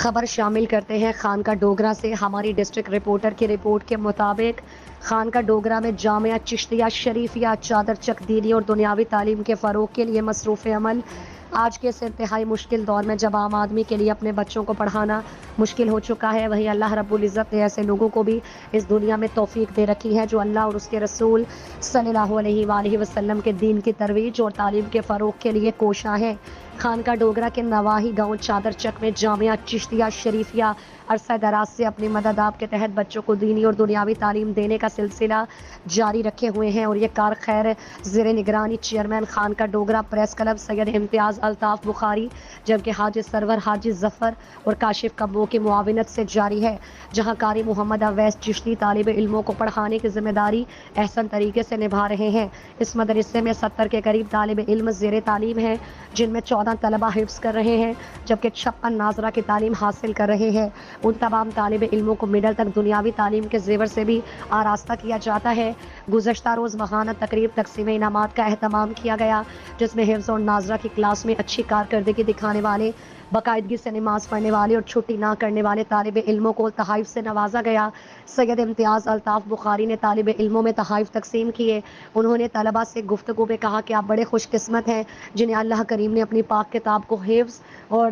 خبر شامل کرتے ہیں خانقاہ ڈوگرہ سے۔ ہماری ڈسٹرکٹ رپورٹر کی رپورٹ کے مطابق خانقاہ ڈوگرہ میں جامعہ چشتیہ شریفیہ چادر چک دینی اور دنیاوی تعلیم کے فروغ کے لیے مصروف عمل۔ آج کے اس انتہائی مشکل دور میں جب عام آدمی کے لیے اپنے بچوں کو پڑھانا مشکل ہو چکا ہے، وہیں اللہ رب العزت نے ایسے لوگوں کو بھی اس دنیا میں توفیق دے رکھی ہے جو اللہ اور اس کے رسول صلی اللہ علیہ وآلہ وسلم کے دین کی ترویج اور تعلیم کے فروغ کے لیے کوشاں ہیں۔ خانقاہ ڈوگرہ کے نواحی گاؤں چادر چک میں جامعہ چشتیہ شریفیہ عرصہ دراز سے اپنی مدد آپ کے تحت بچوں کو دینی اور دنیاوی تعلیم دینے کا سلسلہ جاری رکھے ہوئے ہیں، اور یہ کار خیر زیر نگرانی چیئرمین خانقاہ ڈوگرہ پریس کلب سید امتیاز الطاف بخاری، جبکہ حاجی سرور حاجی ظفر اور کاشف کبو کی معاونت سے جاری ہے، جہاں قاری محمد اویس چشتی طالب علموں کو پڑھانے کی ذمہ داری احسن طریقے سے نبھا رہے ہیں۔ اس مدرسے میں 70 کے قریب طالب علم زیر تعلیم ہیں، جن میں 14 طلبہ حفظ کر رہے ہیں، جبکہ 56 ناظرہ کی تعلیم حاصل کر رہے ہیں۔ ان تمام طالب علموں کو مڈل تک دنیاوی تعلیم کے زیور سے بھی آراستہ کیا جاتا ہے۔ گزشتہ روز ماہانہ تقریب تقسیم انعامات کا اہتمام کیا گیا، جس میں حفظ اور ناظرہ کی کلاس میں اچھی کارکردگی دکھانے والے، باقاعدگی سے نماز پڑھنے والے اور چھٹی نہ کرنے والے طالب علموں کو تحائف سے نوازا گیا۔ سید امتیاز الطاف بخاری نے طالب علموں میں تحائف تقسیم کیے۔ انہوں نے طلباء سے گفتگو میں کہا کہ آپ بڑے خوش قسمت ہیں جنہیں اللہ کریم نے اپنی پاک کتاب کو حفظ اور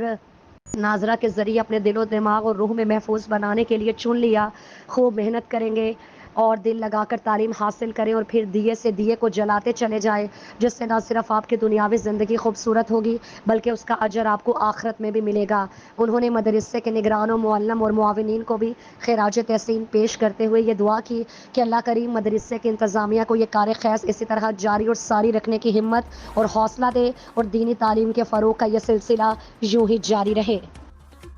ناظرہ کے ذریعے اپنے دل و دماغ اور روح میں محفوظ بنانے کے لیے چن لیا۔ خوب محنت کریں گے اور دل لگا کر تعلیم حاصل کریں اور پھر دیے سے دیے کو جلاتے چلے جائیں، جس سے نہ صرف آپ کی دنیاوی زندگی خوبصورت ہوگی بلکہ اس کا اجر آپ کو آخرت میں بھی ملے گا۔ انہوں نے مدرسے کے نگرانوں، معلم اور معاونین کو بھی خراج تحسین پیش کرتے ہوئے یہ دعا کی کہ اللہ کریم مدرسے کی انتظامیہ کو یہ کار خیر اسی طرح جاری اور ساری رکھنے کی ہمت اور حوصلہ دے اور دینی تعلیم کے فروغ کا یہ سلسلہ یوں ہی جاری رہے۔